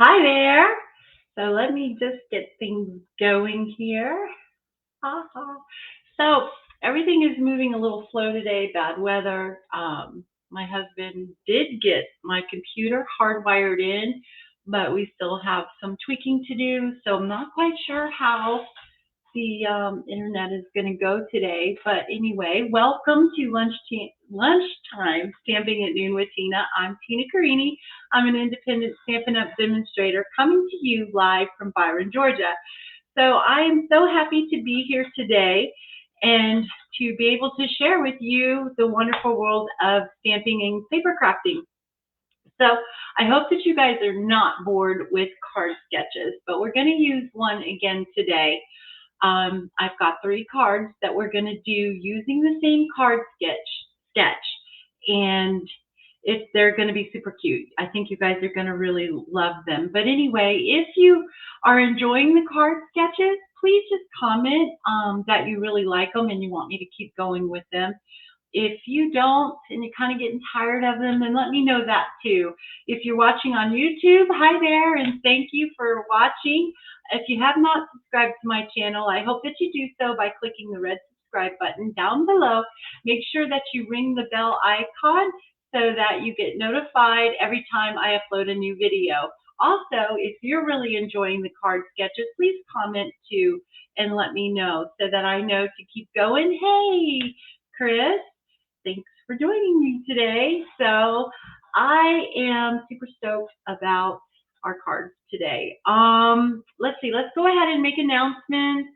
Hi there. So let me just get things going here. Ha. So everything is moving a little slow today, bad weather. My husband did get my computer hardwired in, but we still have some tweaking to do. So I'm not quite sure how the internet is going to go today. But anyway, welcome to lunchtime Stamping at Noon with Tina. I'm Tina Carini. I'm an independent Stampin' Up! Demonstrator coming to you live from Byron, Georgia. So I am so happy to be here today and to be able to share with you the wonderful world of stamping and paper crafting. So I hope that you guys are not bored with card sketches, but we're going to use one again today. I've got 3 cards that we're going to do using the same card sketch, and they're going to be super cute. I think you guys are going to really love them. But anyway, if you are enjoying the card sketches, please just comment that you really like them and you want me to keep going with them. If you don't and you're kind of getting tired of them, then let me know that too. If you're watching on YouTube, hi there, and thank you for watching. If you have not subscribed to my channel, I hope that you do so by clicking the red subscribe button down below. Make sure that you ring the bell icon so that you get notified every time I upload a new video. Also, if you're really enjoying the card sketches, please comment too and let me know so that I know to keep going. Hey, Chris, thanks for joining me today. So I am super stoked about our cards today. Let's see, let's go ahead and make announcements,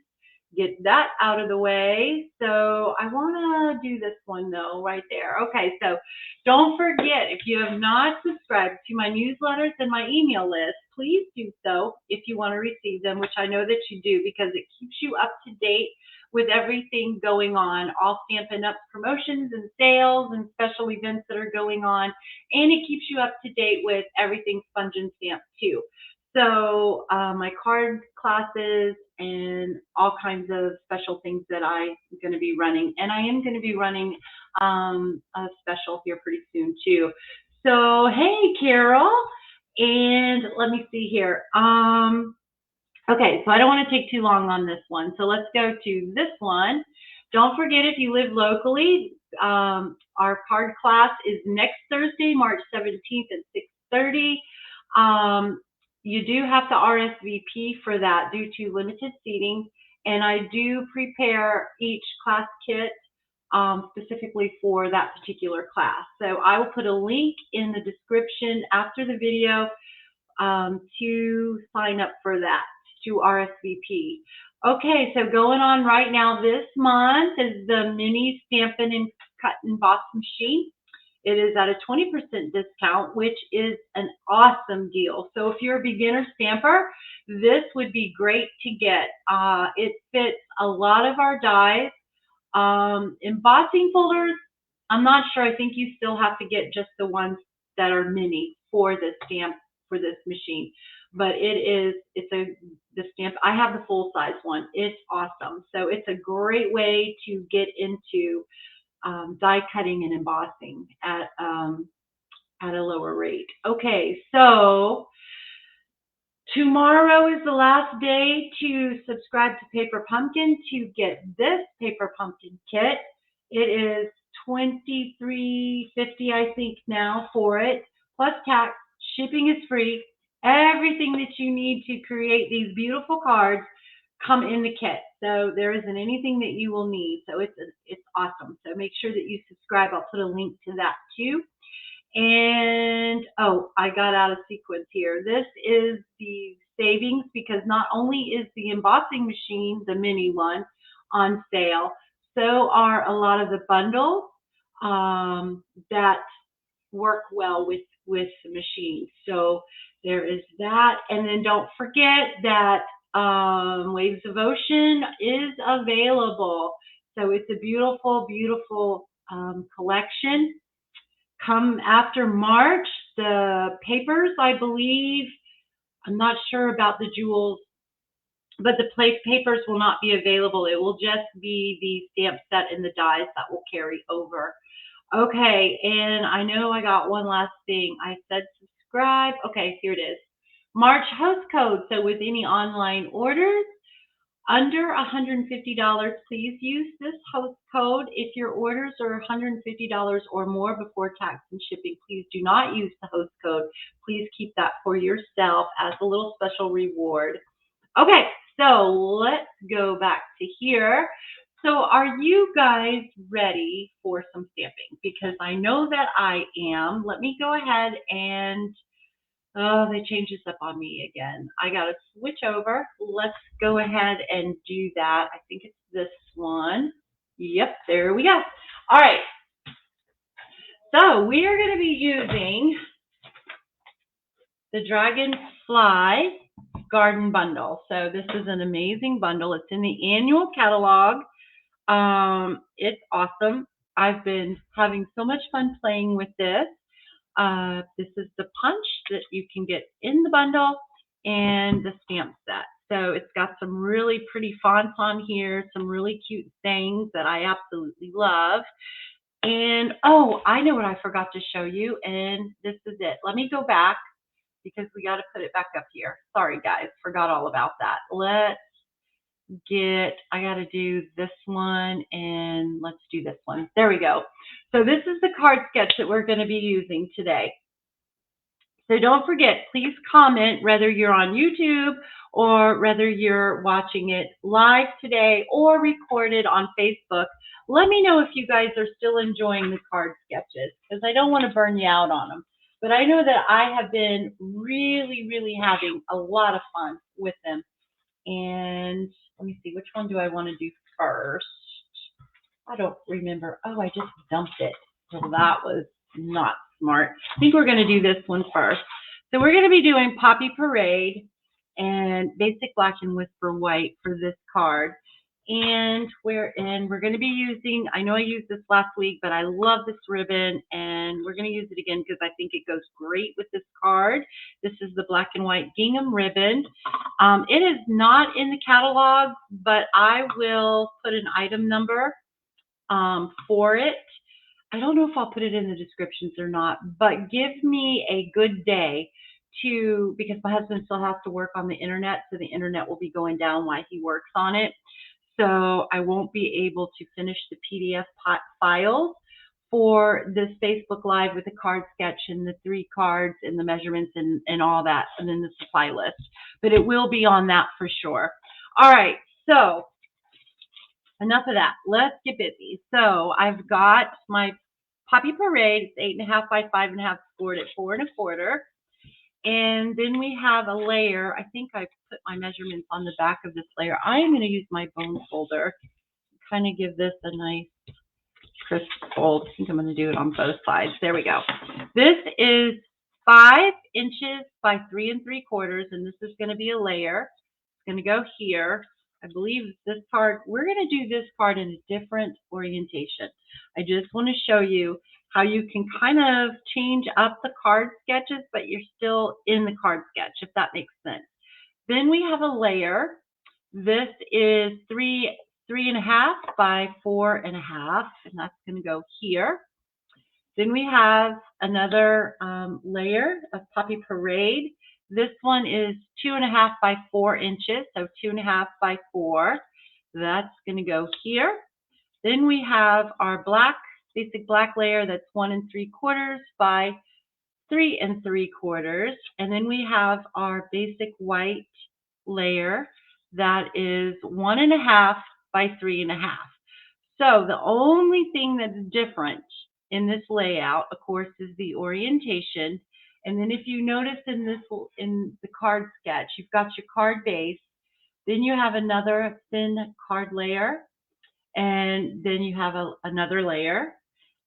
get that out of the way. So I want to do this one though, right there. Okay, so don't forget, if you have not subscribed to my newsletters and my email list, please do so if you want to receive them, which I know that you do because it keeps you up to date with everything going on, all Stampin' Up! Promotions and sales and special events that are going on, and it keeps you up to date with everything Sponge and Stamp too. So my card classes and all kinds of special things that I'm going to be running. And I am going to be running a special here pretty soon too. So, hey, Carol. And let me see here. Okay, so I don't want to take too long on this one. So let's go to this one. Don't forget, if you live locally, our card class is next Thursday, March 17th at 6:30. You do have to RSVP for that due to limited seating, and I do prepare each class kit specifically for that particular class. So I will put a link in the description after the video to sign up for that, to RSVP. Okay, so going on right now this month is the mini Stampin' and Cut and Emboss machine. It is at a 20% discount, which is an awesome deal. So if you're a beginner stamper, this would be great to get. It fits a lot of our dies. Embossing folders, I'm not sure. I think you still have to get just the ones that are mini for the stamp for this machine. But the stamp, I have the full size one. It's awesome. So it's a great way to get into die cutting and embossing at a lower rate. Okay, so tomorrow is the last day to subscribe to Paper Pumpkin to get this Paper Pumpkin kit. It is $23.50, I think, now for it, plus tax. Shipping is free. Everything that you need to create these beautiful cards come in the kit. So there isn't anything that you will need. So it's awesome. So make sure that you subscribe. I'll put a link to that too. And oh, I got out of sequence here. This is the savings because not only is the embossing machine, the mini one, on sale, so are a lot of the bundles that work well with the machine. So there is that. And then don't forget that Waves of Ocean is available. So it's a beautiful, beautiful collection. Come after March, the papers, I believe, I'm not sure about the jewels, but the papers will not be available. It will just be the stamp set and the dies that will carry over. Okay, and I know I got one last thing. I said subscribe. Okay, here it is. March host code. So with any online orders under $150, please use this host code. If your orders are $150 or more before tax and shipping, please do not use the host code. Please keep that for yourself as a little special reward. Okay, so let's go back to here. So are you guys ready for some stamping? Because I know that I am. Let me go ahead and, oh, they changed this up on me again. I got to switch over. Let's go ahead and do that. I think it's this one. Yep, there we go. All right. So we are going to be using the Dragonfly Garden Bundle. So this is an amazing bundle. It's in the annual catalog. It's awesome. I've been having so much fun playing with this. This is the punch that you can get in the bundle and the stamp set. So it's got some really pretty fonts on here, some really cute things that I absolutely love. And oh, I know what I forgot to show you, and this is it. Let me go back because we got to put it back up here. Sorry guys, forgot all about that. I got to do this one, and let's do this one. There we go. So this is the card sketch that we're going to be using today. So don't forget, please comment whether you're on YouTube or whether you're watching it live today or recorded on Facebook. Let me know if you guys are still enjoying the card sketches, because I don't want to burn you out on them. But I know that I have been really, really having a lot of fun with them. And let me see, which one do I want to do first? I don't remember. Oh, I just dumped it. So that was not smart. I think we're going to do this one first. So we're going to be doing Poppy Parade and Basic Black and Whisper White for this card. And we're going to be using, I know I used this last week, but I love this ribbon, and we're going to use it again because I think it goes great with this card. This is the black and white gingham ribbon. It is not in the catalog, but I will put an item number for it. I don't know if I'll put it in the descriptions or not, but give me a good day because my husband still has to work on the internet, so the internet will be going down while he works on it. So I won't be able to finish the PDF files for this Facebook Live with the card sketch and the 3 cards and the measurements and all that, and then the supply list. But it will be on that for sure. All right, so enough of that. Let's get busy. So I've got my Poppy Parade. It's 8.5 by 5.5 scored at 4 1/4. And then we have a layer. I think I put my measurements on the back of this layer. I'm going to use my bone folder, kind of give this a nice crisp fold. I think I'm going to do it on both sides. There we go. This is 5 inches by 3 3/4, and this is going to be a layer. It's going to go here. I believe this card, we're going to do this card in a different orientation. I just want to show you how you can kind of change up the card sketches, but you're still in the card sketch, if that makes sense. Then we have a layer. This is 3.5 by 4.5, and that's going to go here. Then we have another layer of Poppy Parade. This one is 2.5 by 4 inches, so 2.5 by 4. That's going to go here. Then we have our basic black layer that's 1 3/4 by 3 3/4. And then we have our basic white layer that is 1.5 by 3.5. So the only thing that's different in this layout, of course, is the orientation. And then if you notice in the card sketch, you've got your card base, then you have another thin card layer, and then you have another layer,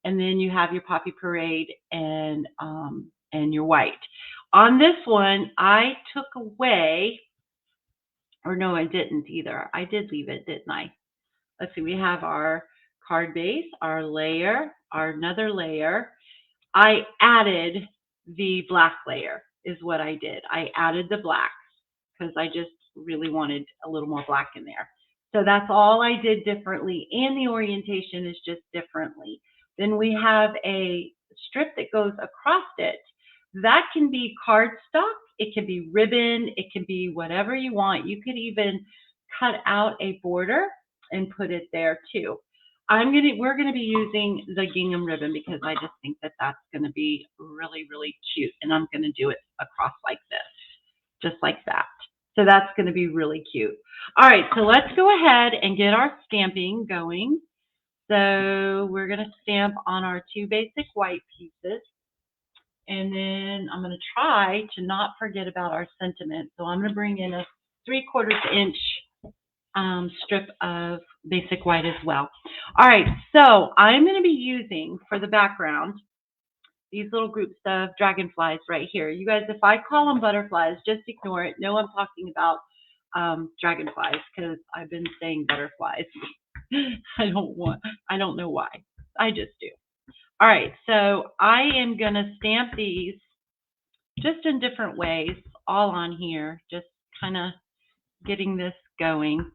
and then you have your Poppy Parade and your white. On this one, I took away, or no, I didn't either. I did leave it, didn't I? Let's see, we have our card base, our layer, our another layer. I added the black layer is what I did. I added the black because I just really wanted a little more black in there. So that's all I did differently, and the orientation is just differently. Then we have a strip that goes across it. That can be cardstock. It can be ribbon. It can be whatever you want. You could even cut out a border and put it there too. We're gonna be using the gingham ribbon because I just think that that's gonna be really, really cute. And I'm gonna do it across like this, just like that. So that's gonna be really cute. All right, so let's go ahead and get our stamping going. So we're gonna stamp on our 2 basic white pieces. And then I'm gonna try to not forget about our sentiment. So I'm gonna bring in a 3/4 inch strip of basic white as well. All right, so I'm going to be using for the background these little groups of dragonflies right here. You guys, if I call them butterflies, just ignore it. No, I'm talking about dragonflies because I've been saying butterflies. I don't know why. I just do. All right, so I am going to stamp these just in different ways, all on here, just kind of getting this going.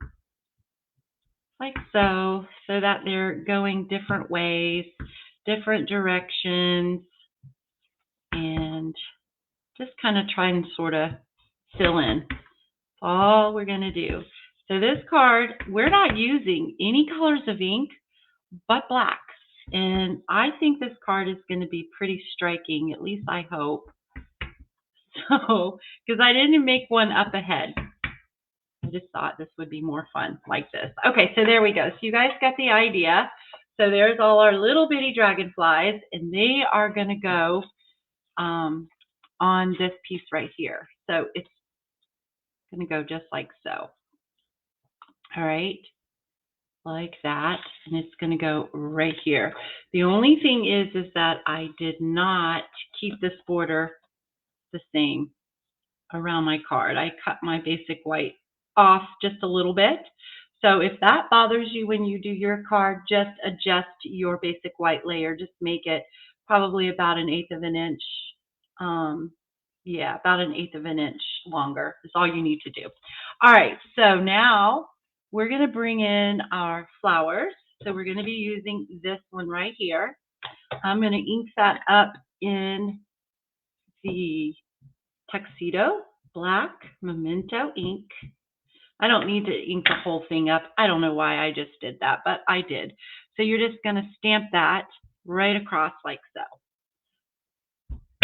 Like so that they're going different ways, different directions, and just kind of try and sort of fill in. That's all we're going to do. So this card, we're not using any colors of ink but black. And I think this card is going to be pretty striking, at least I hope. So, because I didn't make one up ahead. I just thought this would be more fun like this. Okay, so there we go. So you guys got the idea. So there's all our little bitty dragonflies, and they are going to go on this piece right here. So it's going to go just like so. All right, like that, and it's going to go right here. The only thing is that I did not keep this border the same around my card. I cut my basic white off just a little bit. So if that bothers you when you do your card, just adjust your basic white layer. Just make it probably about 1/8 of an inch. Yeah, about 1/8 of an inch longer is all you need to do. All right, so now we're going to bring in our flowers. So we're going to be using this one right here. I'm going to ink that up in the Tuxedo Black Memento ink. I don't need to ink the whole thing up. I don't know why I just did that, but I did. So you're just going to stamp that right across like so.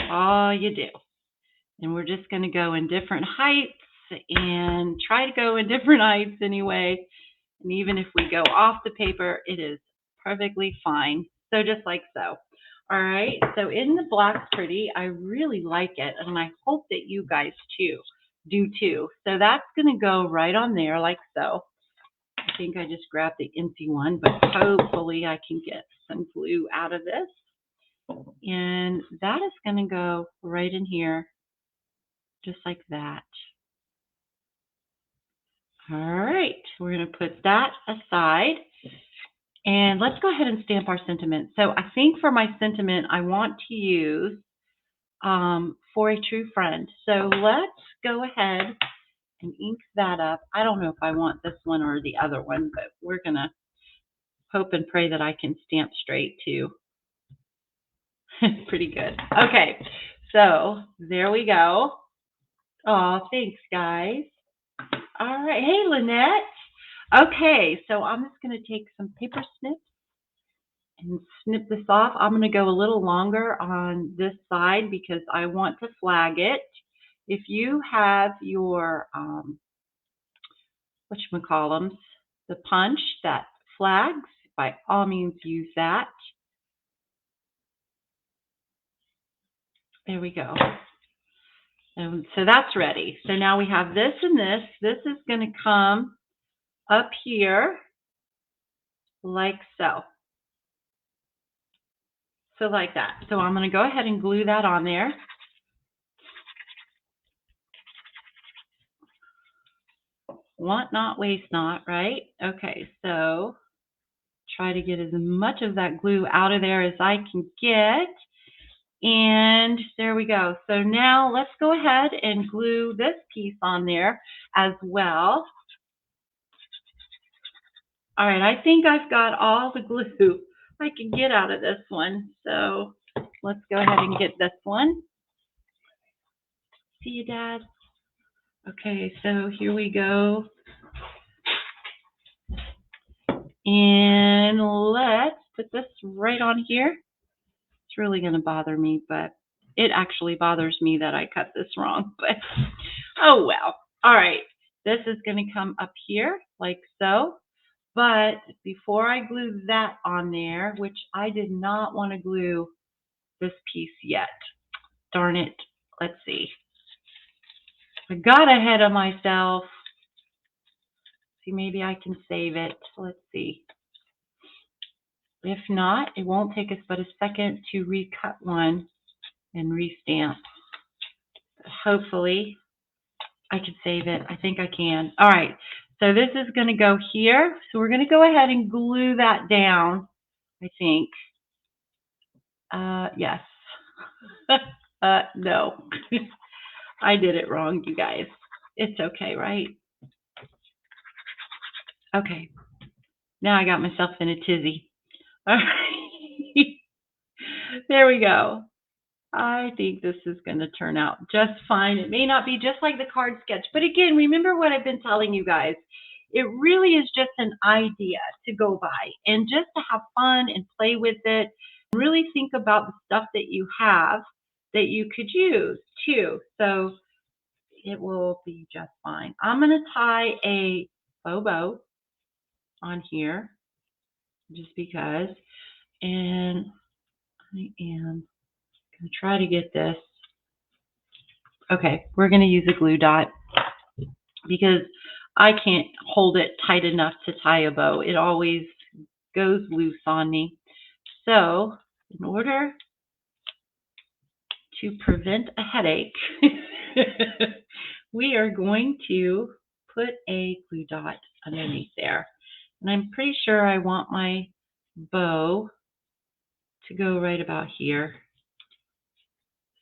All you do. And we're just going to go in different heights and try to go in different heights anyway. And even if we go off the paper, it is perfectly fine. So just like so. All right, so in the Black's Pretty, I really like it, and I hope that you guys do too. So that's going to go right on there like so. I think I just grabbed the empty one, but hopefully I can get some glue out of this. And that is going to go right in here, just like that. All right, we're going to put that aside. And let's go ahead and stamp our sentiment. So I think for my sentiment, I want to use For a True Friend. So let's go ahead and ink that up. I don't know if I want this one or the other one, but we're going to hope and pray that I can stamp straight too. Pretty good. Okay, so there we go. Oh, thanks, guys. All right. Hey, Lynette. Okay, so I'm just going to take some paper snips and snip this off. I'm going to go a little longer on this side because I want to flag it. If you have your, whatchamacallums, the punch that flags, by all means use that. There we go. And so that's ready. So now we have this and this. This is going to come up here like so. So like that. So I'm going to go ahead and glue that on there. Want not, waste not, right? Okay, so try to get as much of that glue out of there as I can get. And there we go. So now let's go ahead and glue this piece on there as well. All right, I think I've got all the glue I can get out of this one. So let's go ahead and get this one. See you, Dad. Okay, so here we go. And let's put this right on here. It's really going to bother me, but it actually bothers me that I cut this wrong. But oh well. All right, this is going to come up here like so. But before I glue that on there, which I did not want to glue this piece yet. Darn it. Let's see. I got ahead of myself. See, maybe I can save it. Let's see. If not, it won't take us but a second to recut one and restamp. Hopefully, I can save it. I think I can. All right. So this is going to go here. So we're going to go ahead and glue that down, I think. Yes. No. I did it wrong, you guys. It's okay, right? Okay. Now I got myself in a tizzy. All right. There we go. I think this is going to turn out just fine. It may not be just like the card sketch, but again, remember what I've been telling you guys. It really is just an idea to go by and just to have fun and play with it. Really think about the stuff that you have that you could use too. So it will be just fine. I'm going to tie a faux bow on here just because, and I am going to try to get this. Okay, we're going to use a glue dot because I can't hold it tight enough to tie a bow. It always goes loose on me. So in order to prevent a headache, we are going to put a glue dot underneath there. And I'm pretty sure I want my bow to go right about here.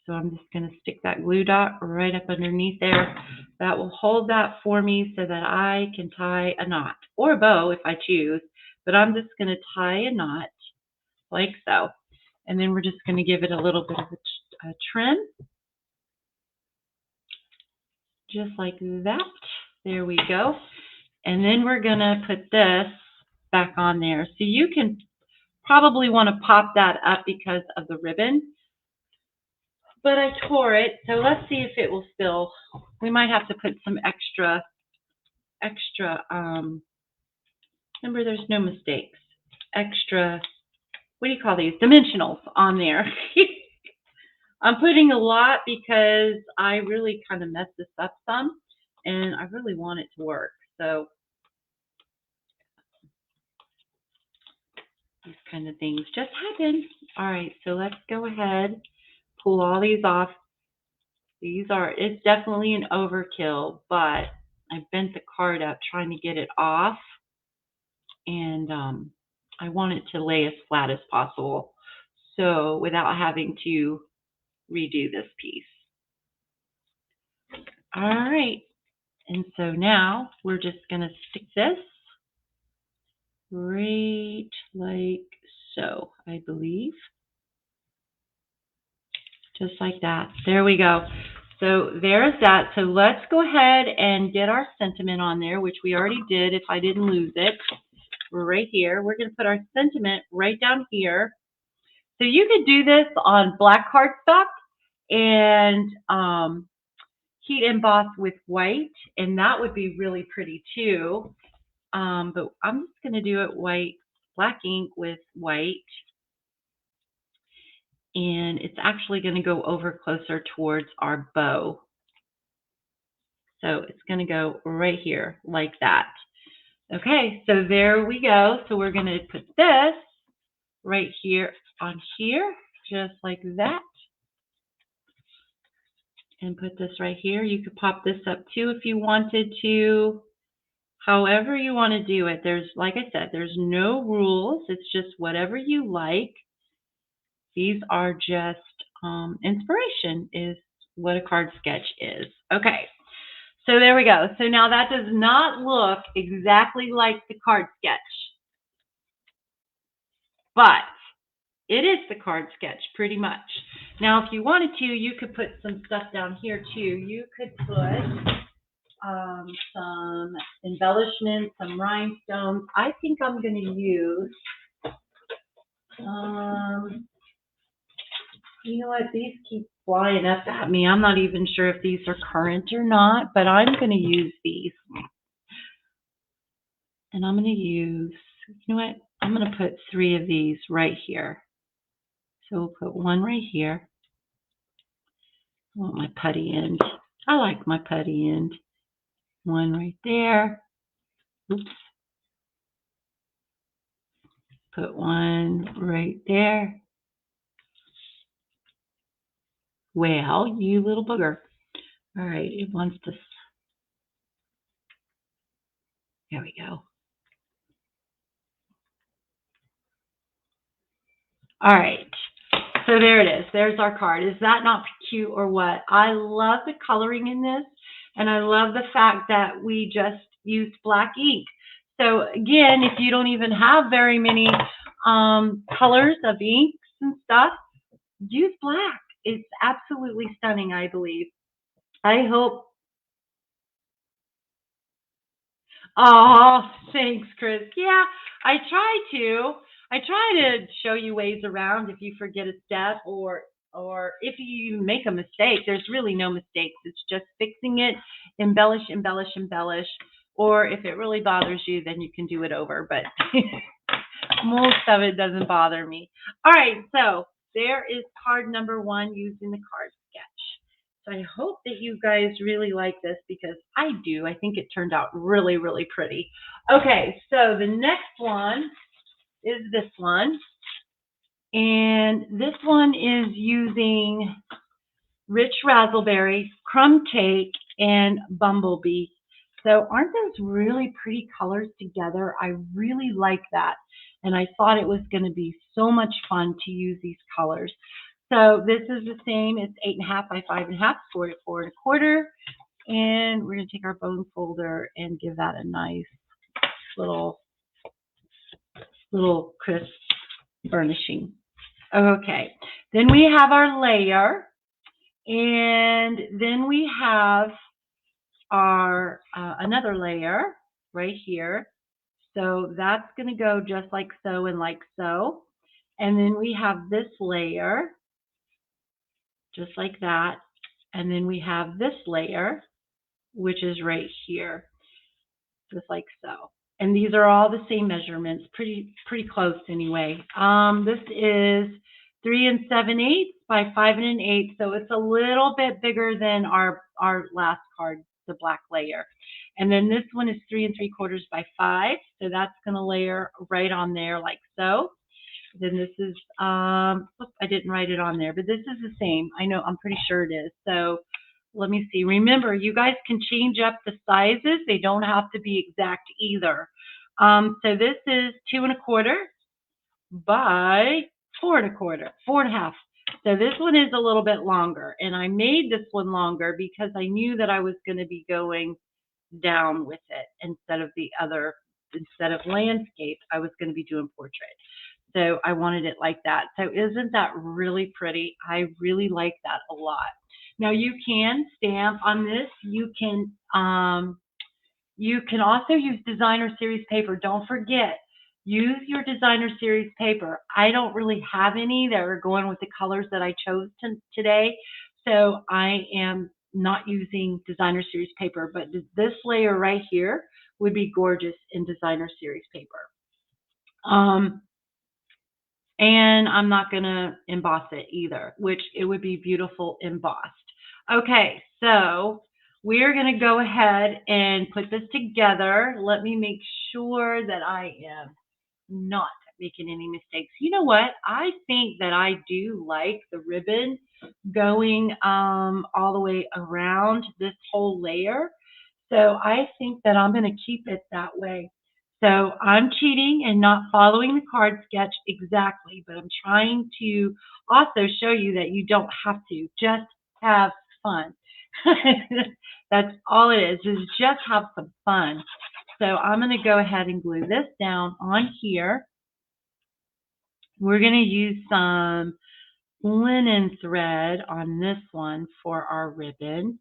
So I'm just going to stick that glue dot right up underneath there. That will hold that for me so that I can tie a knot or a bow if I choose. But I'm just going to tie a knot like so. And then we're just going to give it a little bit of a trim. Just like that. There we go. And then we're going to put this back on there. So you can probably want to pop that up because of the ribbon. But I tore it, so let's see if it will still. We might have to put some extra, remember there's no mistakes, extra, what do you call these, dimensionals on there. I'm putting a lot because I really kind of messed this up some, and I really want it to work. So these kind of things just happen. All right, so let's go ahead, pull all these off. It's definitely an overkill, but I bent the card up trying to get it off, and I want it to lay as flat as possible, so without having to redo this piece. All right, and so now we're just going to stick this right like so, I believe. Just like that. There we go. So there's that. So let's go ahead and get our sentiment on there, which we already did if I didn't lose it. We're right here. We're going to put our sentiment right down here. So you could do this on black cardstock and heat emboss with white, and that would be really pretty too. But I'm just going to do it white, black ink with white. And it's actually going to go over closer towards our bow. So it's going to go right here like that. Okay, so there we go. So we're going to put this right here on here, just like that. And put this right here. You could pop this up too if you wanted to. However you want to do it. There's, like I said, there's no rules. It's just whatever you like. These are just inspiration is what a card sketch is. Okay, so there we go. So now that does not look exactly like the card sketch, but it is the card sketch pretty much. Now, if you wanted to, you could put some stuff down here too. You could put some embellishments, some rhinestones. I think I'm going to use, you know what, these keep flying up at me. I'm not even sure if these are current or not, but I'm going to use these. And I'm going to use, you know what, I'm going to put 3 of these right here. So we'll put one right here. I want my putty end. I like my putty end. One right there. Oops. Put one right there. Well, you little booger. All right, it wants to. There we go. All right. So there it is. There's our card. Is that not cute or what? I love the coloring in this, and I love the fact that we just used black ink. So again, if you don't even have very many colors of inks and stuff, use black. It's absolutely stunning, I believe. I hope. Oh, thanks, Chris. Yeah, I try to show you ways around if you forget a step or if you make a mistake. There's really no mistakes. It's just fixing it, embellish, embellish, embellish. Or if it really bothers you, then you can do it over. But most of it doesn't bother me. All right, so there is card number 1 using the card sketch. So I hope that you guys really like this because I do. I think it turned out really, really pretty. Okay, so the next one is this one. And this one is using Rich Razzleberry, Crumb Cake, and Bumblebee. So aren't those really pretty colors together? I really like that. And I thought it was going to be so much fun to use these colors. So this is the same. It's 8.5 by 5.5, 4 to 4 1/4. And we're going to take our bone folder and give that a nice little crisp burnishing. Okay. Then we have our layer. And then we have our another layer right here. So that's going to go just like so and like so. And then we have this layer, just like that. And then we have this layer, which is right here, just like so. And these are all the same measurements, pretty close anyway. This is 3 7/8 by 5 1/8, so it's a little bit bigger than our last card, the black layer. And then this one is 3 3/4 by 5, so that's going to layer right on there like so. Then this is, I didn't write it on there, but this is the same. I know, I'm pretty sure it is. So let me see. Remember, you guys can change up the sizes. They don't have to be exact either. So this is 2 1/4 by 4 1/4, 4 1/2. So this one is a little bit longer, and I made this one longer because I knew that I was going to be going down with it instead of landscape, I was going to be doing portrait. So I wanted it like that. So isn't that really pretty? I really like that a lot. Now you can stamp on this. You can also use designer series paper. Don't forget, use your designer series paper. I don't really have any that are going with the colors that I chose today. So I am not using designer series paper, but this layer right here would be gorgeous in designer series paper. And I'm not going to emboss it either, which it would be beautiful embossed. Okay, so we're going to go ahead and put this together. Let me make sure that I am not making any mistakes. You know what? I think that I do like the ribbon going all the way around this whole layer. So I think that I'm going to keep it that way. So I'm cheating and not following the card sketch exactly, but I'm trying to also show you that you don't have to. Just have fun. That's all it is just have some fun. So I'm going to go ahead and glue this down on here. We're going to use some linen thread on this one for our ribbon.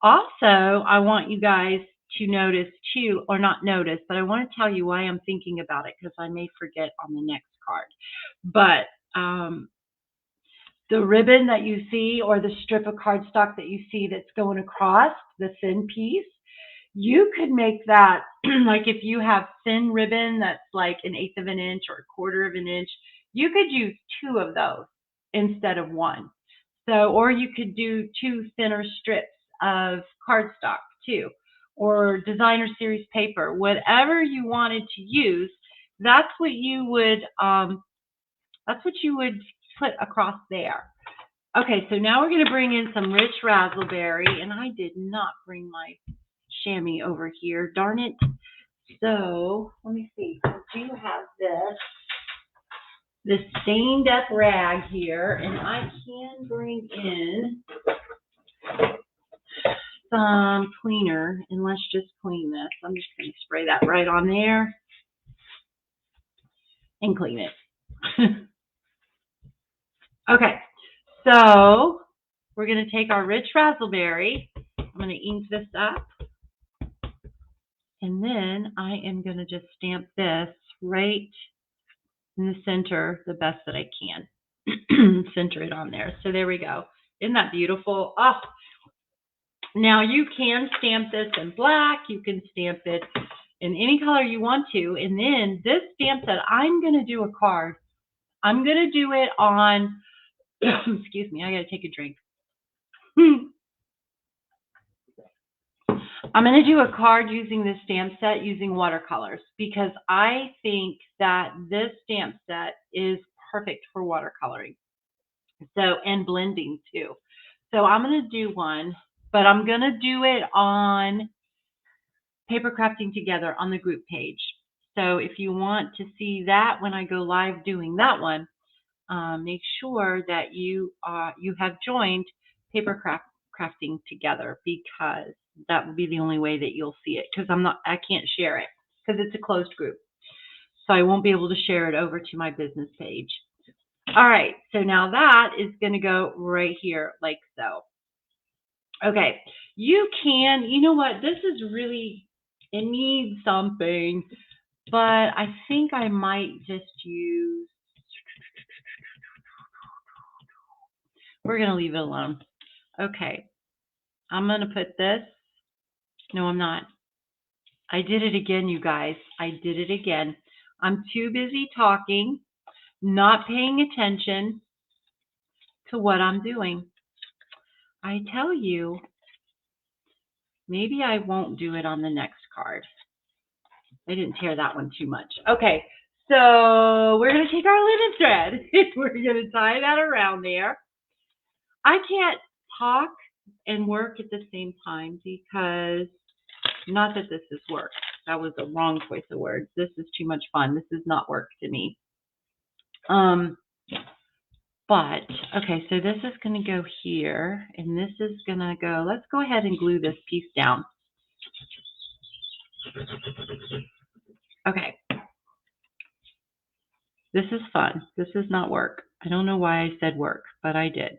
Also, I want you guys to notice too, or not notice, but I want to tell you why I'm thinking about it because I may forget on the next card. But the ribbon that you see or the strip of cardstock that you see that's going across the thin piece, you could make that like if you have thin ribbon that's like 1/8 of an inch or 1/4 of an inch, you could use 2 of those instead of 1. So, or you could do 2 thinner strips of cardstock too, or designer series paper, whatever you wanted to use. That's what you would put across there. Okay, so now we're going to bring in some rich razzleberry, and I did not bring my chamois over here, darn it. So let me see. I do have this stained up rag here, and I can bring in some cleaner, and let's just clean this. I'm just going to spray that right on there and clean it. Okay, so we're going to take our rich razzleberry. I'm going to ink this up. And then I am going to just stamp this right in the center the best that I can. Center it on there. So there we go. Isn't that beautiful? Oh, now you can stamp this in black. You can stamp it in any color you want to. And then this stamp set, I'm going to do a card. I'm going to do it on, excuse me, I got to take a drink. I'm going to do a card using this stamp set using watercolors because I think that this stamp set is perfect for watercoloring. So, and blending too. So I'm going to do one, but I'm going to do it on Paper Crafting Together on the group page. So if you want to see that when I go live doing that one, make sure that you have joined Paper Crafting Together because that will be the only way that you'll see it because I can't share it because it's a closed group. So I won't be able to share it over to my business page. All right, so now that is going to go right here like so. Okay, you know what, this is really, it needs something, but I think I might just use, we're going to leave it alone. Okay, I'm going to put this, no I'm not. I did it again, you guys. I did it again. I'm too busy talking, not paying attention to what I'm doing. I tell you, maybe I won't do it on the next card. I didn't tear that one too much. Okay, so we're going to take our linen thread. We're going to tie that around there. I can't talk and work at the same time because, not that this is work. That was a wrong choice of words. This is too much fun. This is not work to me. But, okay, so this is going to go here, and this is going to go, let's go ahead and glue this piece down. Okay. This is fun. This is not work. I don't know why I said work, but I did.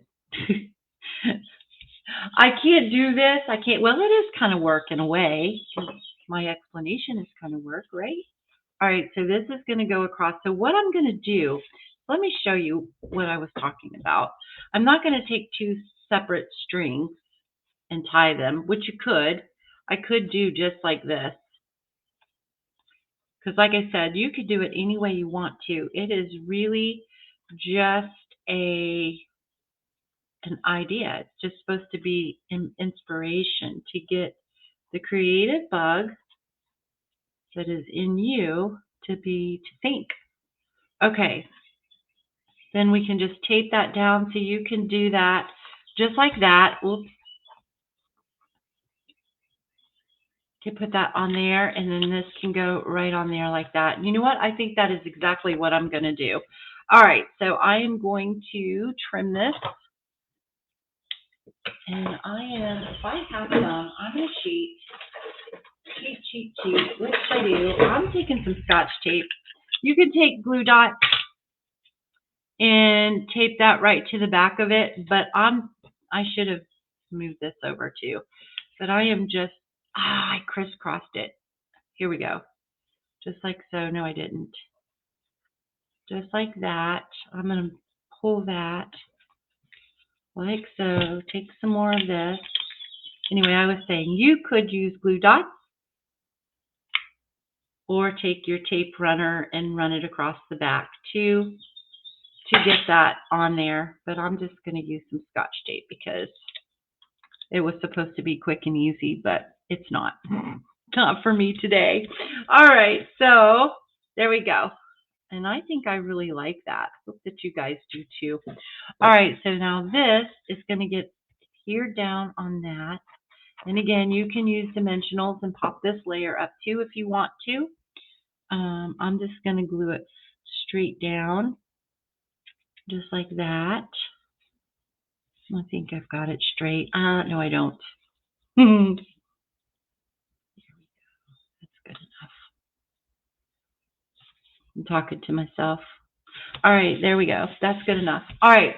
I can't do this. I can't, well, it is kind of work in a way. My explanation is kind of work, right? All right, so this is going to go across. So what I'm going to do, let me show you what I was talking about. I'm not going to take 2 separate strings and tie them, which you could. I could do just like this. Because like I said, you could do it any way you want to. It is really just an idea. It's just supposed to be an inspiration to get the creative bug that is in you to think. Okay, then we can just tape that down so you can do that just like that. Oops. Can put that on there, and then this can go right on there like that. You know what? I think that is exactly what I'm going to do. All right, so I am going to trim this. And if I have some, I'm going to cheat, which I do. I'm taking some Scotch tape. You can take glue dots. and tape that right to the back of it. But I should have moved this over too. But I am just, I crisscrossed it. Here we go. Just like so. No, I didn't. Just like that. I'm going to pull that like so. Take some more of this. Anyway, I was saying you could use glue dots or take your tape runner and run it across the back to get that on there. But I'm just going to use some Scotch tape because it was supposed to be quick and easy, but it's not. Not for me today. All right, so there we go. And I think I really like that. Hope that you guys do too. All right, so now this is going to get here down on that. And again, you can use dimensionals and pop this layer up too if you want to. I'm just going to glue it straight down, just like that. I think I've got it straight. No, I don't. That's good enough. I'm talking to myself. All right, there we go. That's good enough. All right,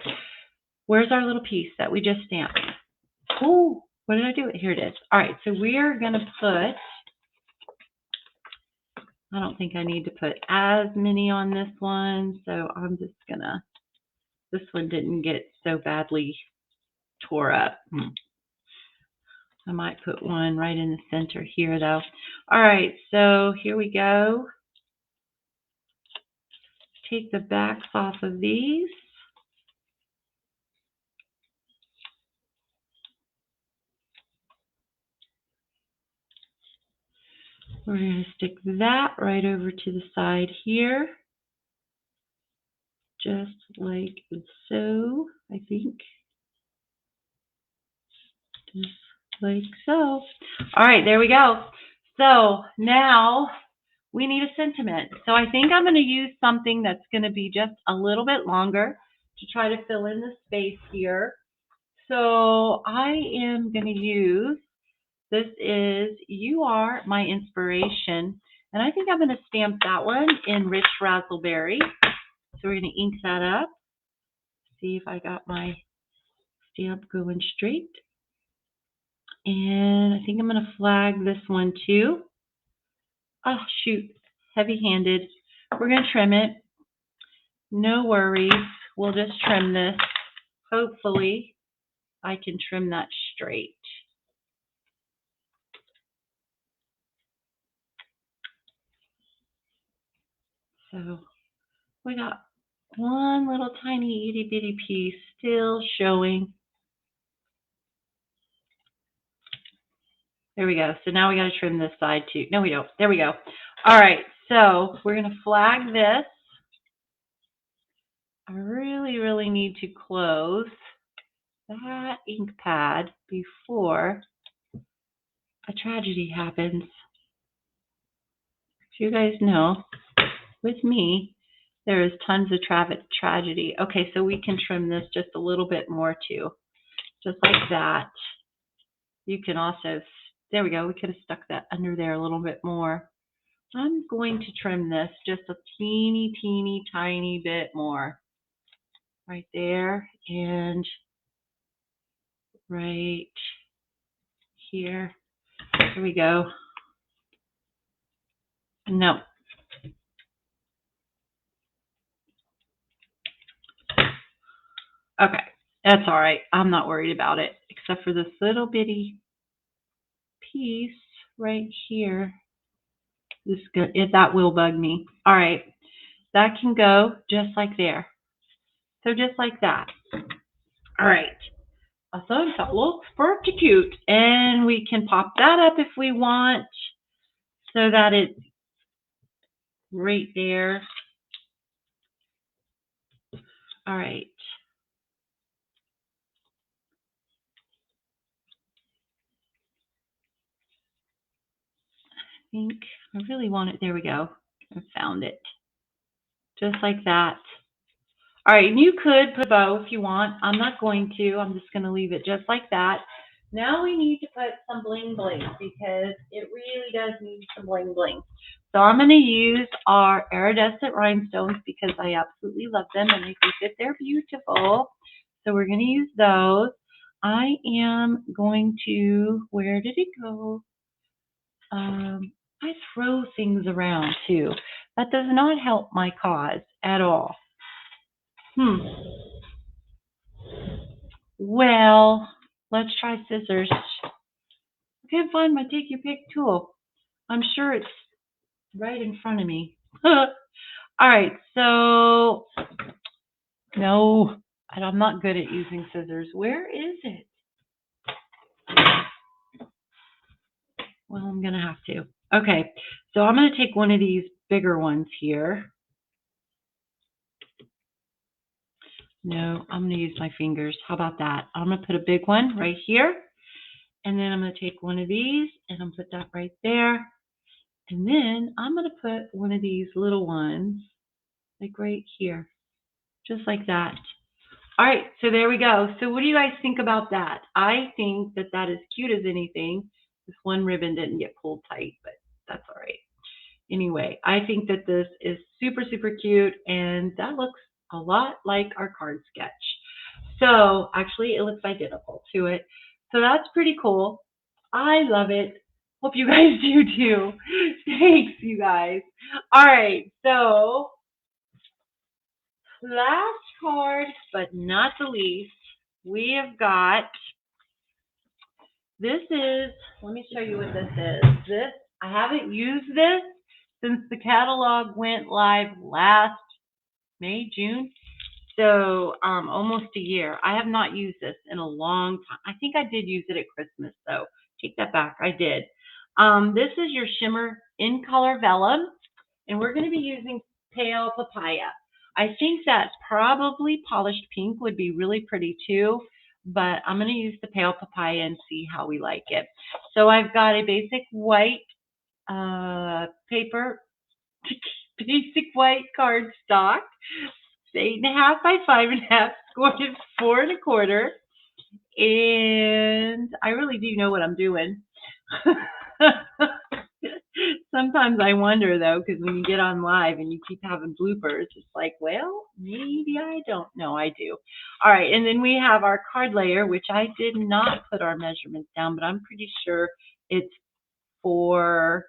where's our little piece that we just stamped? Oh, what did I do? Here it is. All right, so we are going to put, I don't think I need to put as many on this one, so I'm just going to, this one didn't get so badly tore up. I might put one right in the center here, though. All right, so here we go. Take the backs off of these. We're going to stick that right over to the side here. Just like so, I think. Just like so. All right, there we go. So now we need a sentiment. So I think I'm going to use something that's going to be just a little bit longer to try to fill in the space here. So I am going to use, this is You Are My Inspiration. And I think I'm going to stamp that one in Rich Razzleberry. So we're going to ink that up. See if I got my stamp going straight. And I think I'm going to flag this one too. Oh, shoot. Heavy-handed. We're going to trim it. No worries. We'll just trim this. Hopefully, I can trim that straight. So we got one little tiny itty-bitty piece still showing. There we go. So now we got to trim this side too. No, we don't. There we go. All right. So we're going to flag this. I really, really need to close that ink pad before a tragedy happens. As you guys know, with me, there is tons of tragedy. Okay, so we can trim this just a little bit more too. Just like that. You can also, there we go, we could have stuck that under there a little bit more. I'm going to trim this just a teeny, teeny, tiny bit more. Right there and right here. Here we go. No. Okay, that's all right. I'm not worried about it, except for this little bitty piece right here. That will bug me. All right, that can go just like there. So just like that. All right. I think that looks pretty cute. And we can pop that up if we want so that it's right there. All right. I think I really want it. There we go. I found it. Just like that. All right, and you could put a bow if you want. I'm not going to. I'm just going to leave it just like that. Now we need to put some bling bling because it really does need some bling bling. So I'm going to use our iridescent rhinestones because I absolutely love them and I think that they're beautiful. So we're going to use those. I am going to, where did it go? I throw things around too. That does not help my cause at all. Well, let's try scissors. I can't find my take your pick tool. I'm sure it's right in front of me. All right, so no, I'm not good at using scissors. Where is it? Well, I'm going to have to. Okay, so I'm going to take one of these bigger ones here. No, I'm going to use my fingers. How about that? I'm going to put a big one right here. And then I'm going to take one of these and I'm going to put that right there. And then I'm going to put one of these little ones like right here. Just like that. All right, so there we go. So what do you guys think about that? I think that that is cute as anything. This one ribbon didn't get pulled tight, but that's all right. Anyway, I think that this is super, super cute, and that looks a lot like our card sketch. So actually, it looks identical to it. So that's pretty cool. I love it. Hope you guys do too. Thanks, you guys. All right, so last card, but not the least, we have got, this is, let me show you what this is. I haven't used this since the catalog went live last May, June. So almost a year. I have not used this in a long time. I think I did use it at Christmas, though. Take that back. I did. This is your Shimmer in Color Vellum, and we're going to be using Pale Papaya. I think that probably polished pink would be really pretty too, but I'm going to use the Pale Papaya and see how we like it. So I've got a basic white paper, basic white cardstock, 8.5 by 5.5, scored at 4 1/4. And I really do know what I'm doing. Sometimes I wonder though, because when you get on live and you keep having bloopers, it's like, well, maybe I don't. No, I do. All right, and then we have our card layer, which I did not put our measurements down, but I'm pretty sure it's 4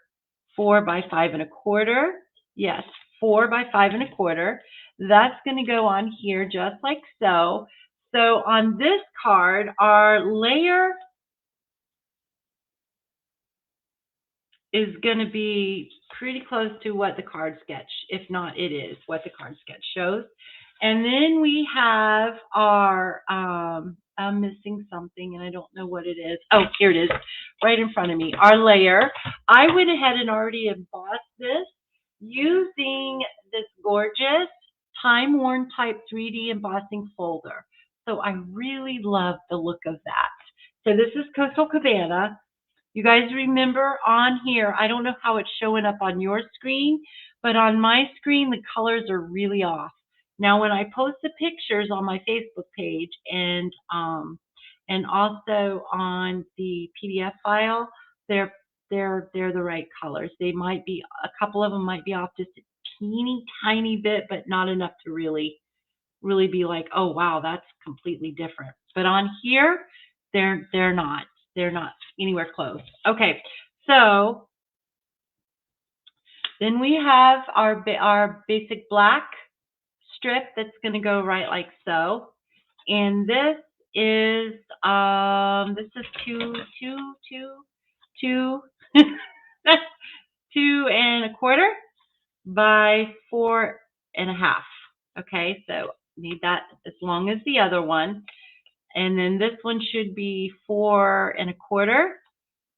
by 5 1/4. Yes, 4 by 5 1/4. That's going to go on here just like so. So on this card, our layer is going to be pretty close to what the card sketch, if not it is what the card sketch shows. And then we have our, I'm missing something and I don't know what it is. Oh, here it is, right in front of me, our layer. I went ahead and already embossed this using this gorgeous time-worn type 3D embossing folder. So I really love the look of that. So this is Coastal Cabana. You guys remember on here, I don't know how it's showing up on your screen, but on my screen, the colors are really off. Now, when I post the pictures on my Facebook page and also on the PDF file, they're the right colors. They might be, a couple of them might be off just a teeny tiny bit, but not enough to really be like, oh wow, that's completely different. But on here, they're not anywhere close. Okay, so then we have our basic black strip that's going to go right like so, and this is 2 2.25 by 4.5. Okay, so need that as long as the other one. And then this one should be 4 1/4,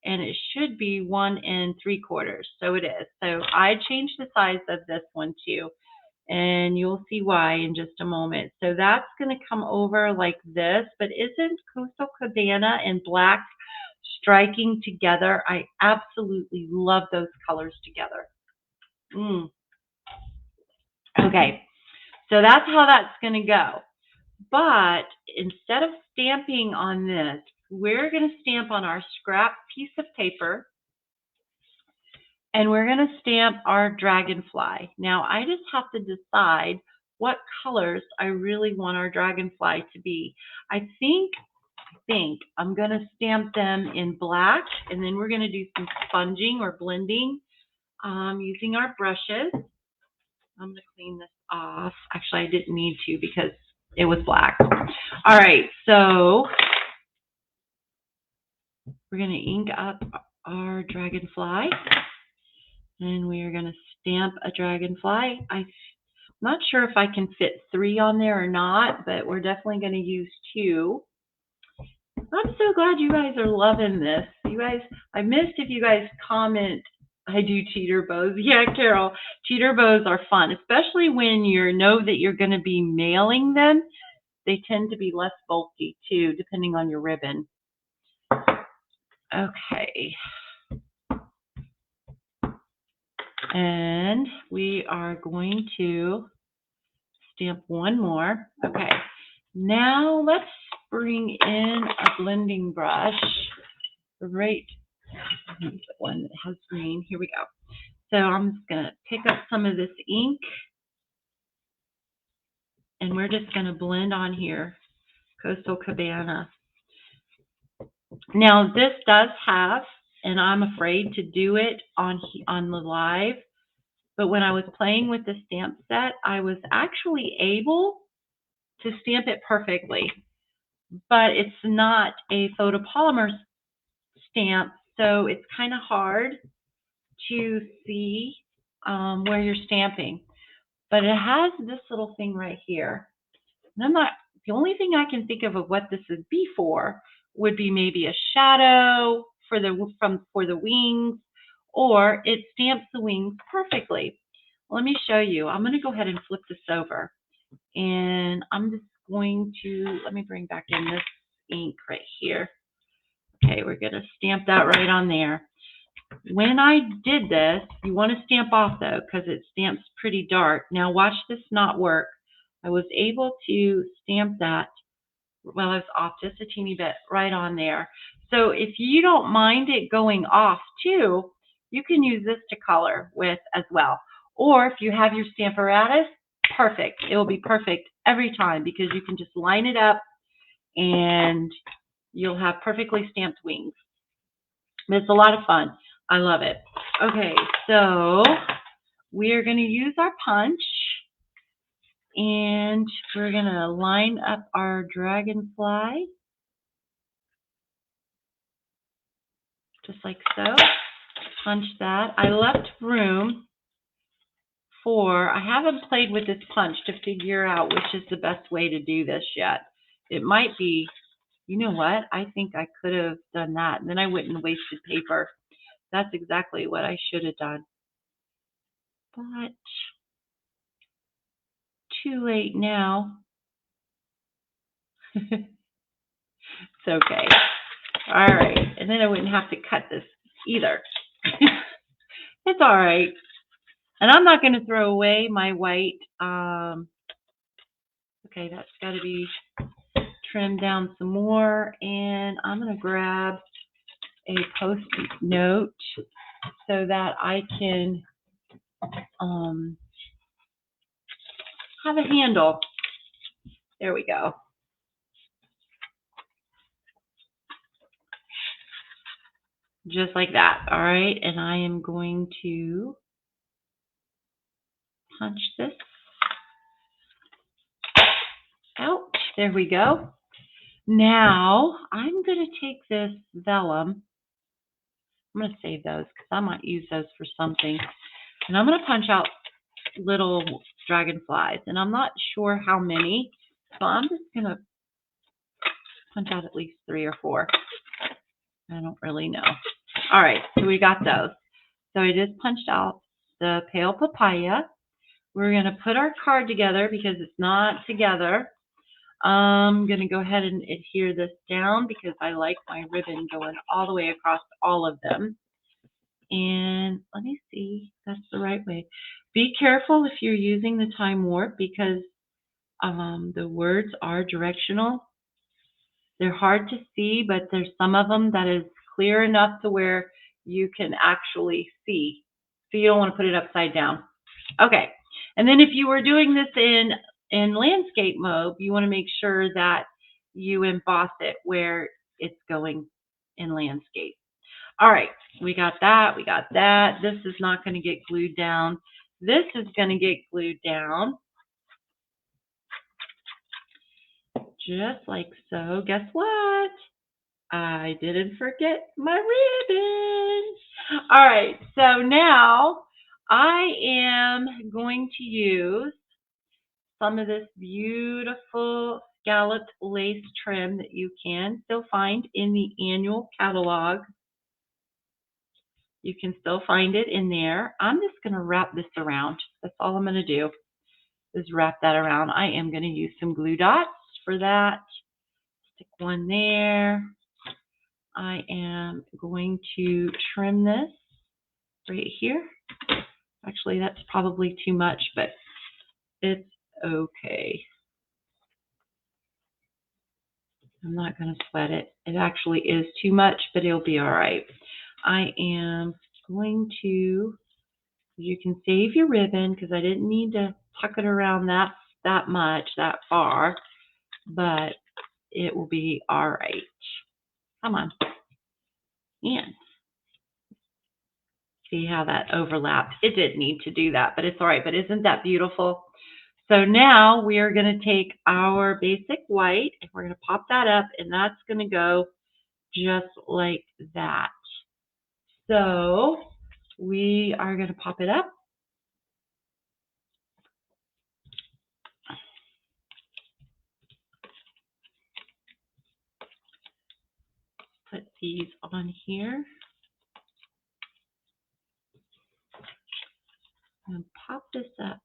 and it should be 1 3/4. So it is. So I changed the size of this one too, and you'll see why in just a moment. So that's going to come over like this, but isn't Coastal Cabana and black striking together? I absolutely love those colors together. Okay, so that's how that's going to go. But instead of stamping on this, we're going to stamp on our scrap piece of paper. And we're going to stamp our dragonfly. Now, I just have to decide what colors I really want our dragonfly to be. I think I'm going to stamp them in black, and then we're going to do some sponging or blending using our brushes. I'm going to clean this off. Actually, I didn't need to because it was black. All right, so we're going to ink up our dragonfly, and we are going to stamp a dragonfly. I'm not sure if I can fit 3 on there or not, but we're definitely going to use 2. I'm so glad you guys are loving this. You guys, I missed if you guys comment. I do cheater bows. Yeah, Carol, cheater bows are fun, especially when you know that you're going to be mailing them. They tend to be less bulky too, depending on your ribbon. Okay. And we are going to stamp one more. Okay. Now let's bring in a blending brush. Right. One that has green. Here we go. So I'm just going to pick up some of this ink, and we're just going to blend on here, Coastal Cabana. Now this does have, and I'm afraid to do it on the live, but when I was playing with the stamp set, I was actually able to stamp it perfectly. But it's not a photopolymer stamp, so it's kind of hard to see where you're stamping. But it has this little thing right here. And the only thing I can think of what this would be for would be maybe a shadow for the wings, or it stamps the wings perfectly. Let me show you. I'm going to go ahead and flip this over, and I'm just going to, let me bring back in this ink right here. Okay, we're going to stamp that right on there. When I did this, you want to stamp off though, because it stamps pretty dark. Now watch this not work. I was able to stamp that, well, I was off just a teeny bit right on there. So if you don't mind it going off too, you can use this to color with as well. Or if you have your Stamparatus, perfect. It will be perfect every time because you can just line it up and you'll have perfectly stamped wings. It's a lot of fun. I love it. Okay, so we are going to use our punch, and we're going to line up our dragonfly just like so. Punch that. I left room for, I haven't played with this punch to figure out which is the best way to do this yet. It might be, you know what, I think I could have done that, and then I wouldn't have wasted paper. That's exactly what I should have done. But too late now. It's okay. All right. And then I wouldn't have to cut this either. It's all right. And I'm not going to throw away my white. Okay, that's got to be trimmed down some more. And I'm going to grab a Post-it note so that I can have a handle. There we go. Just like that. All right. And I am going to punch this out. There we go. Now I'm going to take this vellum. I'm going to save those because I might use those for something. And I'm going to punch out little dragonflies. And I'm not sure how many, so I'm just going to punch out at least 3 or 4. I don't really know. All right, so we got those. So I just punched out the pale papaya. We're going to put our card together because it's not together. I'm going to go ahead and adhere this down because I like my ribbon going all the way across all of them. And let me see, that's the right way. Be careful if you're using the time warp because the words are directional. They're hard to see, but there's some of them that is clear enough to where you can actually see So you don't want to put it upside down. Okay. And then if you were doing this in landscape mode, you want to make sure that you emboss it where it's going in landscape. All right, we got that, we got that. This is not going to get glued down. This is going to get glued down. Just like so. Guess what? I didn't forget my ribbon. All right, so now I am going to use some of this beautiful scalloped lace trim that you can still find in the annual catalog. You can still find it in there. I'm just going to wrap this around. That's all I'm going to do is wrap that around. I am going to use some glue dots for that. Stick one there. I am going to trim this right here. Actually, that's probably too much, but it's okay. I'm not going to sweat it. It actually is too much, but it'll be all right. I am going to, you can save your ribbon because I didn't need to tuck it around that much, that far, but it will be all right. Come on. And see how that overlapped. It didn't need to do that, but it's all right. But isn't that beautiful? So now we are going to take our basic white and we're going to pop that up, and that's going to go just like that. So we are going to pop it up. Put these on here. And pop this up.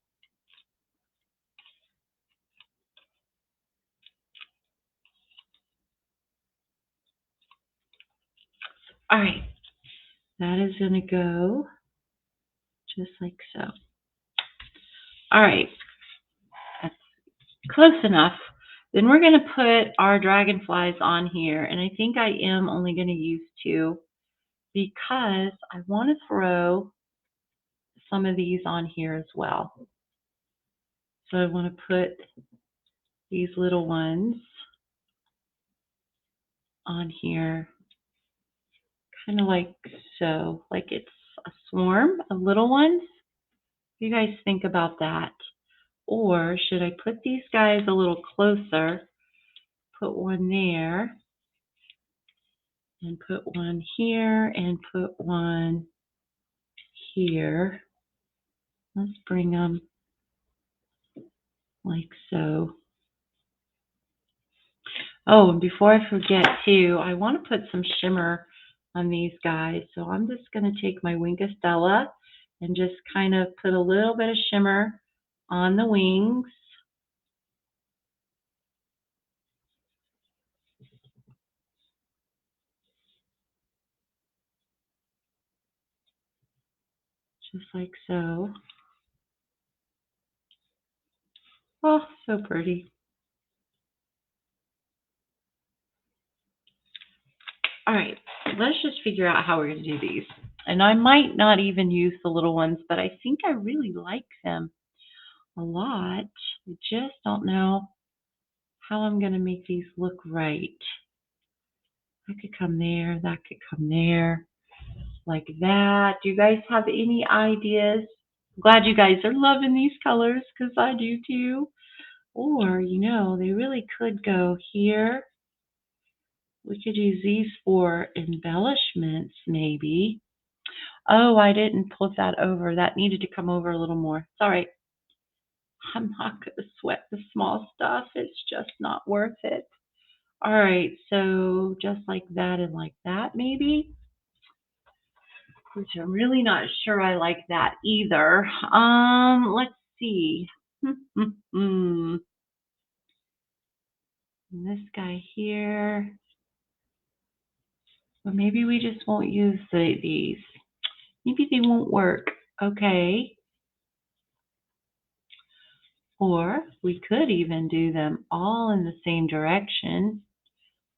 All right. That is going to go just like so. All right. That's close enough. Then we're going to put our dragonflies on here. And I think I am only going to use 2 because I want to throw some of these on here as well. So I want to put these little ones on here, kind of like so, like it's a swarm of little ones. What do you guys think about that? Or should I put these guys a little closer, put one there, and put one here, and put one here. Let's bring them like so. Oh, and before I forget too, I want to put some shimmer on these guys. So I'm just going to take my Wink of Stella and just kind of put a little bit of shimmer on the wings. Just like so. Oh, so pretty. All right, let's just figure out how we're going to do these. And I might not even use the little ones, but I think I really like them a lot. I just don't know how I'm going to make these look right. That could come there, that could come there, like that. Do you guys have any ideas? I'm glad you guys are loving these colors because I do too. Or, you know, they really could go here. We could use these for embellishments, maybe. Oh, I didn't put that over. That needed to come over a little more. Sorry. I'm not going to sweat the small stuff. It's just not worth it. All right, so just like that and like that, maybe. Which I'm really not sure I like that either. Let's see. This guy here. Or maybe we just won't use these. Maybe they won't work. Okay. Or we could even do them all in the same direction.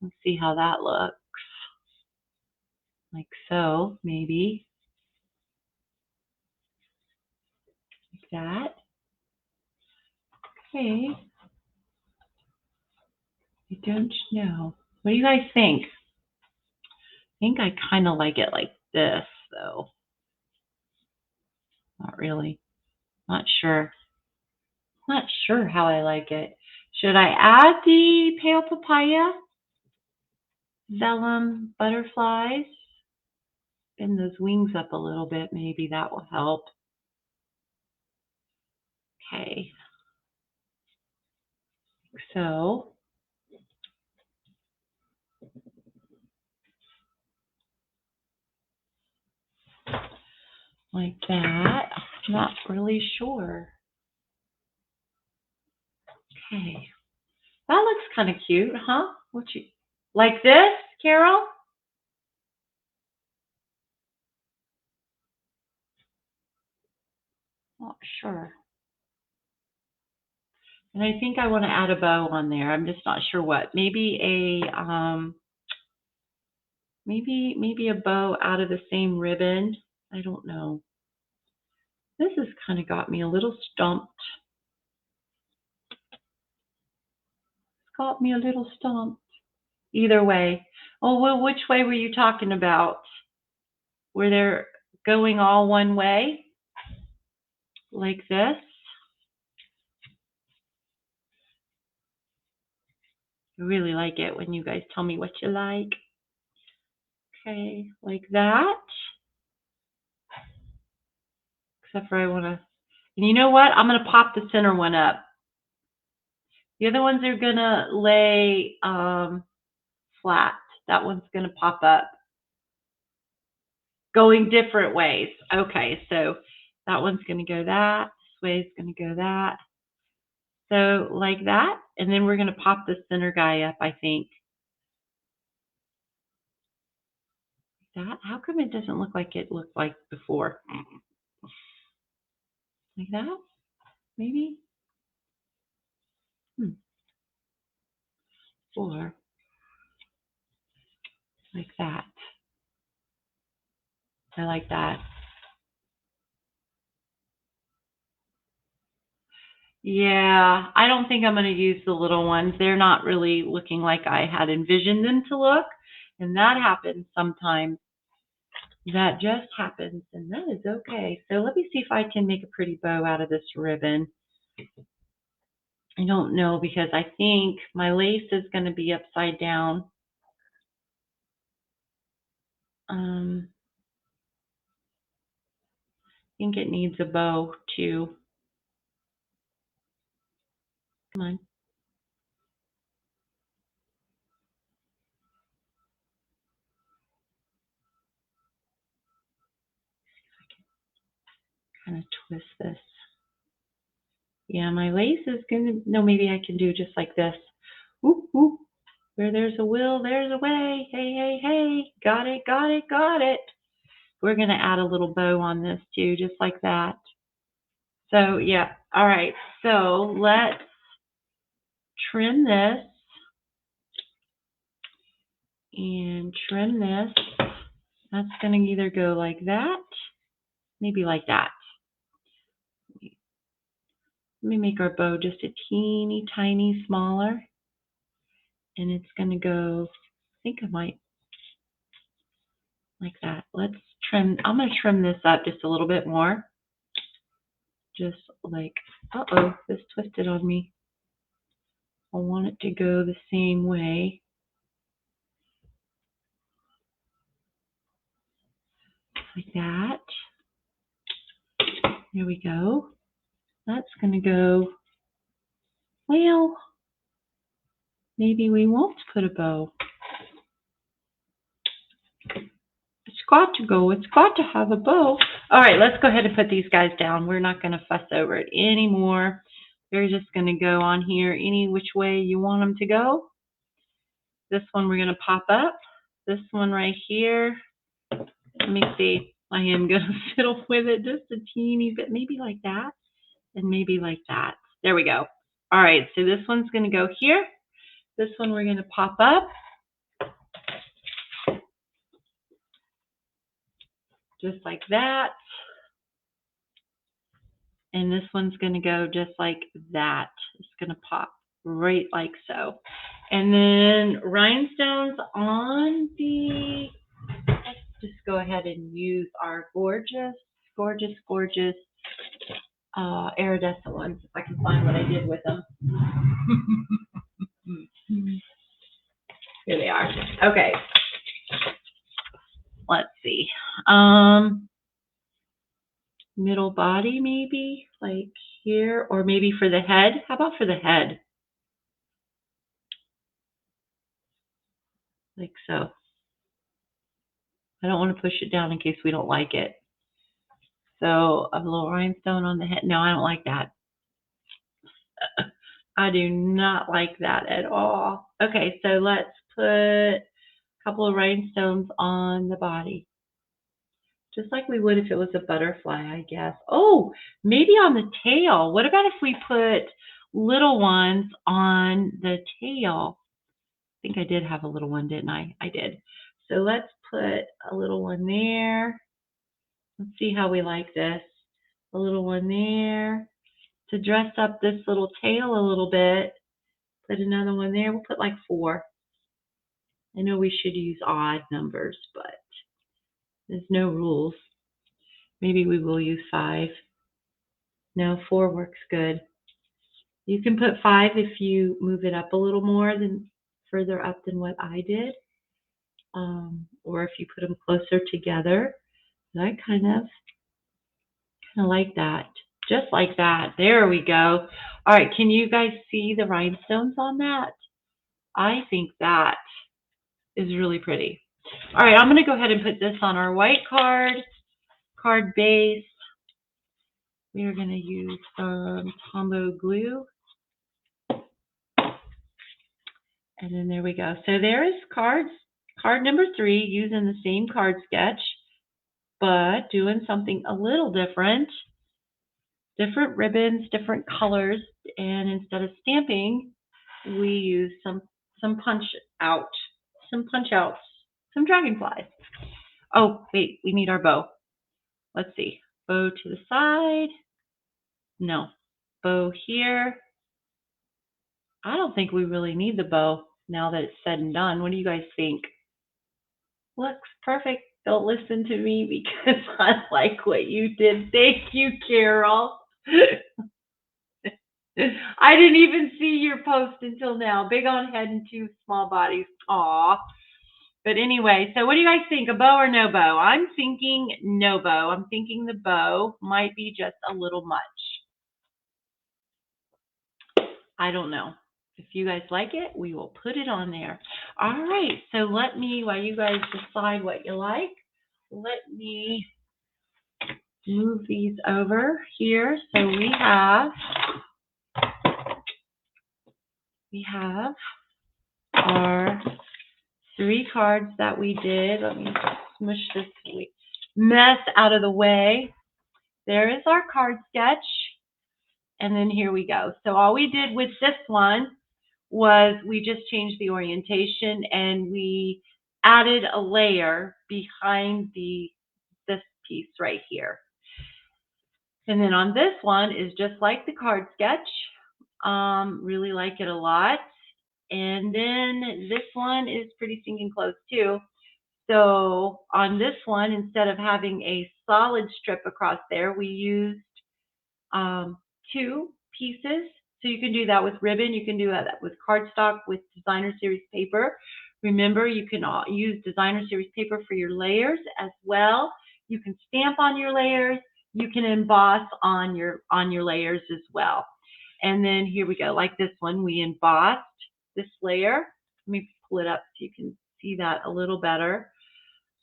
Let's see how that looks. Like so, maybe. that. Okay. I don't know. What do you guys think? I think I kind of like it like this, though. Not really. Not sure. Not sure how I like it. Should I add the pale papaya? Vellum butterflies? Bend those wings up a little bit. Maybe that will help. Okay. So, like that. I'm not really sure. Okay. That looks kind of cute, huh? What you like this, Carol? Not sure. And I think I want to add a bow on there. I'm just not sure what. Maybe a maybe a bow out of the same ribbon. I don't know. This has kind of got me a little stumped. It's got me a little stumped. Either way. Oh, well, which way were you talking about? Were they going all one way? Like this? I really like it when you guys tell me what you like. Okay, like that. Except for I want to, and you know what? I'm going to pop the center one up. The other ones are going to lay flat. That one's going to pop up. Going different ways. Okay, so that one's going to go that. This way is going to go that. So like that. And then we're going to pop the center guy up, I think. That. How come it doesn't look like it looked like before? Like that? Maybe? Or like that. I like that. Yeah, I don't think I'm going to use the little ones. They're not really looking like I had envisioned them to look. And that happens sometimes. That just happens, and that is okay. So let me see if I can make a pretty bow out of this ribbon. I don't know because I think my lace is going to be upside down. I think it needs a bow too. Come on. Kind of twist this. Yeah, my lace is going to, no, maybe I can do just like this. Whoop, whoop. Where there's a will, there's a way. Hey, hey, hey. Got it, got it, got it. We're going to add a little bow on this too, just like that. So, yeah. All right. So, let's trim this and trim this. That's going to either go like that, maybe like that. Let me make our bow just a teeny tiny smaller. And it's going to go, I think I might like that. Let's trim, I'm going to trim this up just a little bit more. Just like, uh-oh, this twisted on me. I want it to go the same way. Like that. There we go. That's going to go, well, maybe we won't put a bow. It's got to go. It's got to have a bow. All right, let's go ahead and put these guys down. We're not going to fuss over it anymore. They're just going to go on here any which way you want them to go. This one we're going to pop up. This one right here. Let me see. I am going to fiddle with it just a teeny bit. Maybe like that and maybe like that. There we go. All right, so this one's going to go here. This one we're going to pop up. Just like that. And this one's going to go just like that. It's going to pop right like so. And then rhinestones on the, let's just go ahead and use our gorgeous, gorgeous, gorgeous iridescent ones, if I can find what I did with them. Here they are. Okay. Let's see. Middle body maybe, like here, or maybe for the head. How about for the head? Like so. I don't want to push it down in case we don't like it. So a little rhinestone on the head. No, I don't like that. I do not like that at all. Okay, so let's put a couple of rhinestones on the body. Just like we would if it was a butterfly, I guess. Oh, maybe on the tail. What about if we put little ones on the tail? I think I did have a little one, didn't I? I did. So let's put a little one there. Let's see how we like this. A little one there to dress up this little tail a little bit. Put another one there. We'll put like 4. I know we should use odd numbers, but there's no rules. Maybe we will use 5. No, 4 works good. You can put 5 if you move it up a little more than further up than what I did. Or if you put them closer together. I kind of like that. Just like that. There we go. All right, can you guys see the rhinestones on that? I think that is really pretty. All right, I'm going to go ahead and put this on our white card base. We are going to use some Tombow glue. And then there we go. So there is card number 3, using the same card sketch, but doing something a little different. Different ribbons, different colors, and instead of stamping, we use some punch outs, some dragonflies. Oh, wait, we need our bow. Let's see. Bow to the side. No. Bow here. I don't think we really need the bow now that it's said and done. What do you guys think? Looks perfect. Don't listen to me because I like what you did. Thank you, Carol. I didn't even see your post until now. Big on head and 2 small bodies. Aw. But anyway, so what do you guys think? A bow or no bow? I'm thinking no bow. I'm thinking the bow might be just a little much. I don't know. If you guys like it, we will put it on there. All right. So let me, while you guys decide what you like, let me move these over here. So we have our 3 cards that we did. Let me smush this mess out of the way. There is our card sketch. And then here we go. So all we did with this one was we just changed the orientation and we added a layer behind this piece right here. And then on this one is just like the card sketch. Really like it a lot. And then this one is pretty stinking close too. So on this one, instead of having a solid strip across there, we used 2 pieces. So you can do that with ribbon. You can do that with cardstock, with designer series paper. Remember, you can use designer series paper for your layers as well. You can stamp on your layers. You can emboss on your layers as well. And then here we go. Like this one, we embossed this layer. Let me pull it up so you can see that a little better.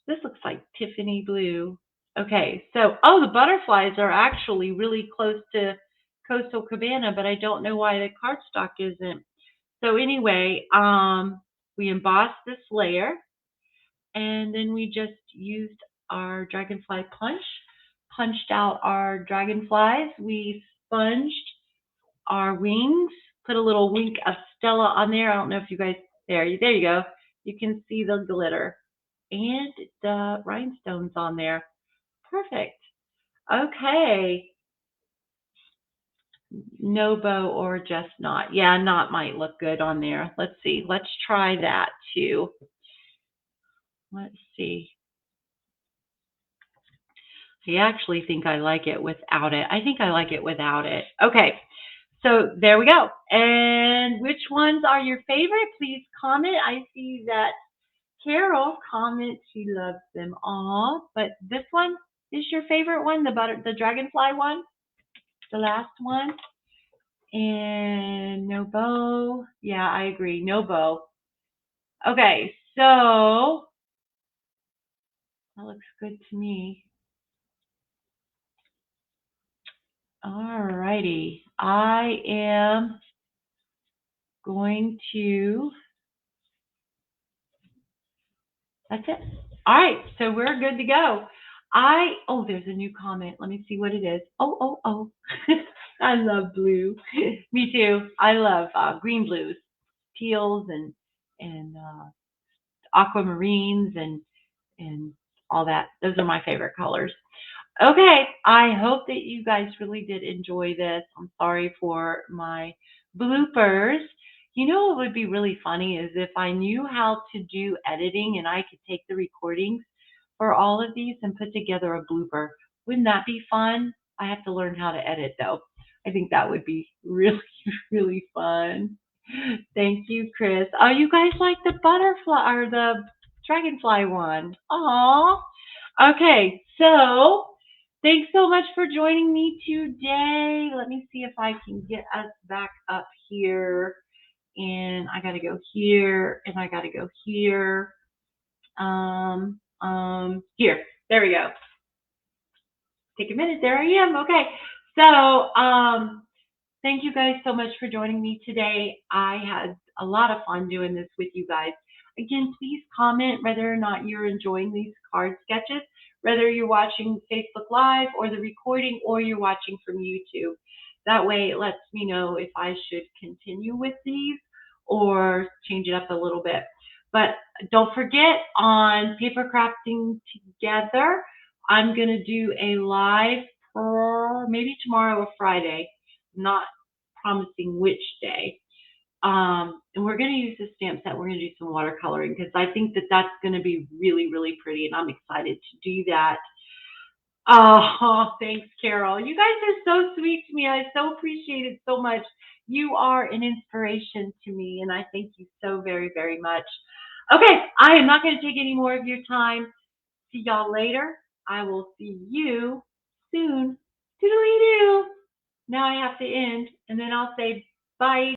This looks like Tiffany blue. Okay, so, the butterflies are actually really close to Coastal Cabana, but I don't know why the cardstock isn't. So anyway, we embossed this layer, and then we just used our dragonfly punch, punched out our dragonflies. We sponged our wings, put a little wink of Stella on there. I don't know if you guys, there you go. You can see the glitter and the rhinestones on there. Perfect. Okay. No bow or just knot. Yeah, knot might look good on there. Let's see. Let's try that too. Let's see. I actually think I like it without it. I think I like it without it. Okay, so there we go. And which ones are your favorite? Please comment. I see that Carol comments she loves them all, but this one is your favorite one, the dragonfly one, the last one. And no bow. Yeah, I agree. No bow. Okay, so that looks good to me. All righty. I am going to, that's it. All right, so we're good to go. Oh, there's a new comment. Let me see what it is. Oh. I love blue. Me too. I love green blues, teals, and aquamarines and all that. Those are my favorite colors. Okay, I hope that you guys really did enjoy this. I'm sorry for my bloopers. You know what would be really funny is if I knew how to do editing and I could take the recordings for all of these and put together a blooper. Wouldn't that be fun? I have to learn how to edit though. I think that would be really, really fun. Thank you, Chris. Oh, you guys like the butterfly or the dragonfly one? Aw. Okay, so thanks so much for joining me today. Let me see if I can get us back up here. And I got to go here, and I got to go here. Here. There we go. Take a minute. There I am. Okay. So, thank you guys so much for joining me today. I had a lot of fun doing this with you guys. Again, please comment whether or not you're enjoying these card sketches, whether you're watching Facebook Live or the recording or you're watching from YouTube. That way it lets me know if I should continue with these or change it up a little bit. But don't forget, on Paper Crafting Together, I'm going to do a live for maybe tomorrow or Friday. Not promising which day. And we're going to use the stamp set. We're going to do some watercoloring because I think that that's going to be really, really pretty, and I'm excited to do that. Oh, thanks, Carol. You guys are so sweet to me. I so appreciate it so much. You are an inspiration to me, and I thank you so very, very much. Okay, I am not going to take any more of your time. See y'all later. I will see you soon. Doodly-doo. Now I have to end, and then I'll say bye.